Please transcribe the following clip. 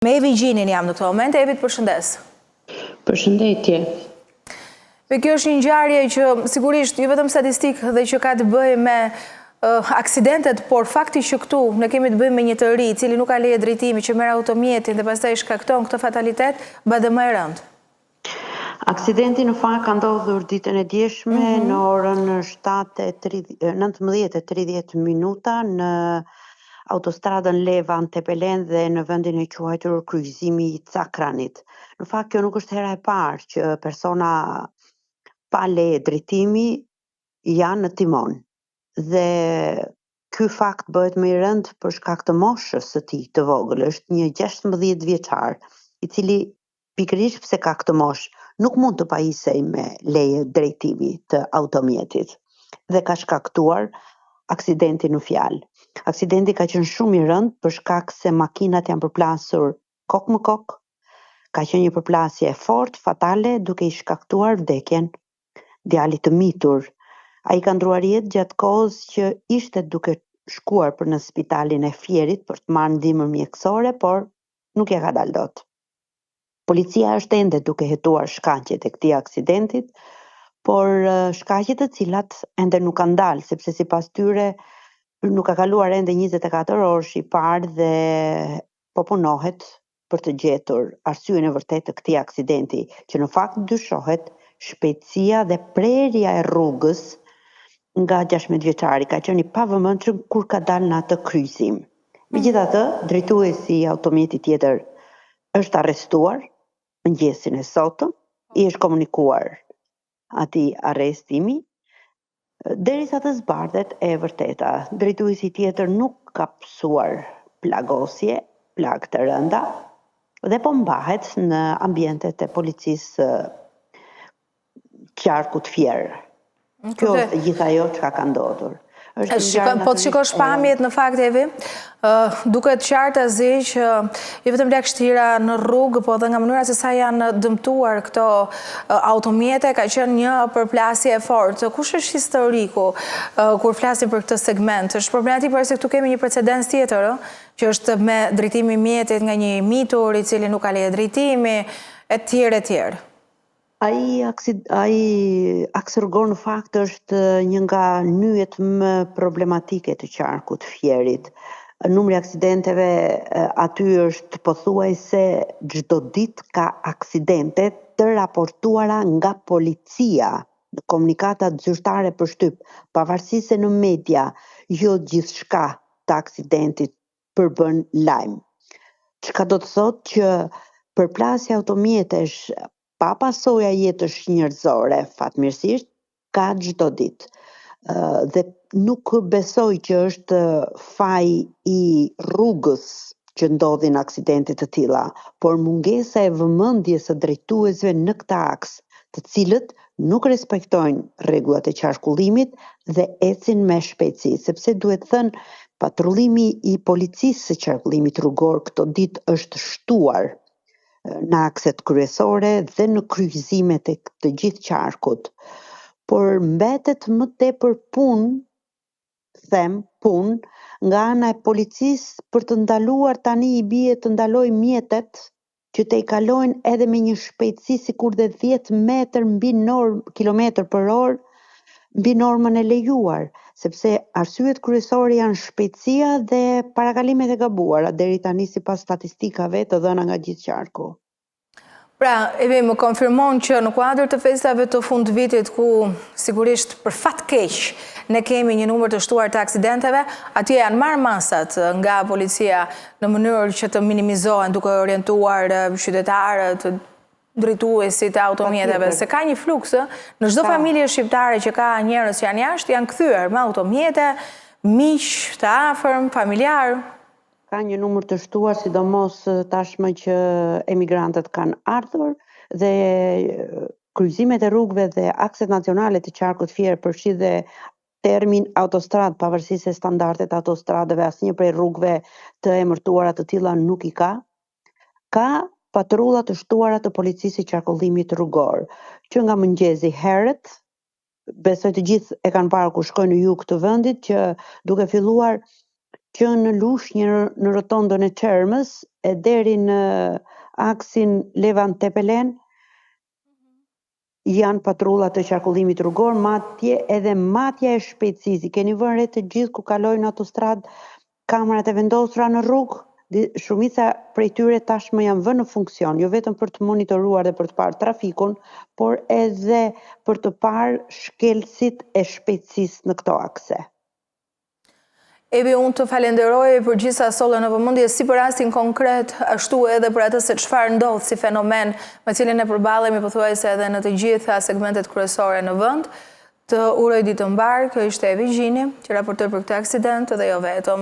Me Evi Gjinin jam në këto moment. Evi, të përshëndes. Përshëndetje. Kjo është një ngjarje që sigurisht jo vetëm statistik dhe që ka të bëjë me aksidentet, por fakti që këtu ne kemi të bëjmë me një të ri, i cili nuk ka leje drejtimi, që merr automjetin dhe pastaj shkakton këtë fatalitet, bëhet më e rëndë. Aksidenti në fakt ka ndodhur ditën e djeshme në orën 19:30 në autostradën Levan Tepelen dhe në vendin e quajtur kryqëzimi i Cakranit. Në fakt kjo nuk është hera e parë që persona pa leje drejtimi janë në timon. Dhe ky fakt bëhet më i rëndë për shkak të moshës së tij të vogël. Është një 16 vjeçar, i cili pikërisht pse ka këtë moshë, nuk mund të pajisej me leje drejtimi të automjetit dhe ka shkaktuar aksidentin në fjalë. Aksidenti ka qenë shumë i rëndë për shkak se makinat janë përplasur kokë më kokë, ka qenë një përplasje fort, fatale, duke i shkaktuar vdekjen djalit të mitur. Ai ka ndruar jetë gjatë kohës që ishte duke shkuar për në spitalin e Fierit për të marrë ndihmën mjekësore, por nuk ja ka dalë dot. Policia është ende duke hetuar shkaqjet e këtij aksidenti, por shkaqjet të cilat ende nuk kanë dalë, sepse sipas tyre nuk ka kaluar ende 24 orësh i parë dhe po punohet për të gjetur arsyeën e vërtetë të këtij aksidenti, që në fakt dyshohet shpejtësia dhe prerja e rrugës nga 16 vjeçari, ka qenë i pavëmendshëm kur ka dalë në atë kryqëzim. Megjithatë, drejtuesi i automjetit tjetër është arrestuar mëngjesin e sotëm, i është komunikuar atij arrestimi, derisa të zbardhet e vërteta. Drejtuesi tjetër nuk ka pësuar plagosje, plagë të rënda, dhe po mbahet në ambientet e policisë Qarkut Fier. Kjo është gjithë ajo çka ka ndodhur. Po të shikosh pamjet në fakt, Evi, duket qartë azi që jo vetëm lagështira në rrugë, po edhe nga mënyra se sa janë dëmtuar këto automjete, ka qenë një përplasje e fortë. Kush është historiku kur flasim për këtë segment? Është problematik për se këtu kemi një precedens tjetër, që është me drejtimi i mjetit nga një mitur i cili nuk ka leje drejtimi, etj. etj. Ai aksorgor në fakt është një nga nyjet më problematike të Qarkut Fierit. Numri aksidenteve aty është pothuajse çdo ditë ka aksidente të raportuara nga policia në komunikatat zyrtare për shtyp, pavarësisht se në media jo gjithçka të aksidentit përbën lajm. Çka do të thotë që përplasja automjetesh pa pasoja jetësh njerëzore, fatmirësisht, ka çdo ditë. Dhe nuk besoj që është faji i rrugës që ndodhin aksidente të tilla, por mungesa e vëmendjes së drejtuesve në këtë aks, të cilët nuk respektojnë rregullat e qarkullimit dhe ecin me shpejtësi, sepse duhet thënë patrullimi i policisë së qarkullimit rrugor këto ditë është shtuar në akset kryesore dhe në kryqëzimet e të gjithë qarkut. Por mbetet më tepër punë nga ana e policisë për të ndaluar, tani i bie të ndalojë mjetet që të i kalojnë edhe me një shpejtësi sikur dhe 10 metër mbi kilometër për orë mbi normën e lejuar, sepse arsyet kryesore janë shpejtësia dhe parakalimet e gabuara deri tani sipas statistikave të dhëna nga gjithë qarku. Pra, Evi, më konfirmon që në kuadër të festave të fund vitit, ku sigurisht për fat keq ne kemi një numër të shtuar të aksidenteve, atje janë marrë masat nga policia në mënyrë që të minimizohen duke orientuar qytetarët, drejtuesit e automjeteve, se ka një fluks në çdo familje shqiptare që ka njerëz që janë jashtë, janë kthyer me automjete, miq të afërm, familjar. Ka një numër të shtuar, sidomos tashmë që emigrantët kanë ardhur dhe kryqëzimet e rrugëve dhe akset nacionale të Qarkut Fier përfshi dhe termin autostrad, pavarësisht se standardet autostradëve asnjë prej rrugëve të emërtuara të tilla nuk i ka. Ka patrulla të shtuara të policisë së qarkullimit rrugor, që nga mëngjesi herët, besoj të gjithë e kanë parë kur shkojnë në jug të vendit, që duke filluar që në Lushnjë në rotondën e Çermës e deri në aksin Levan-Tepelen janë patrullat të qarkullimit rrugor, madje edhe matja e shpejtësisë. Keni vënë re të gjithë ku kalojnë autostradë kamerat e vendosura në rrugë, shumica prej tyre tashmë janë vënë në funksion, jo vetëm për të monitoruar dhe për të parë trafikun, por edhe për të parë shkelësit e shpejtësisë në këto akse. Ebi, unë të falenderoj për gjitha solle në vëmendje, si për rastin konkret, ashtu edhe për atë se çfarë ndodh si fenomen me cilin e përballemi pothuajse edhe në të gjitha segmentet kryesore në vend. Të uroj ditë mbar, kjo ishte Evi Gjini, që raportoi për këtë aksident dhe jo vetëm.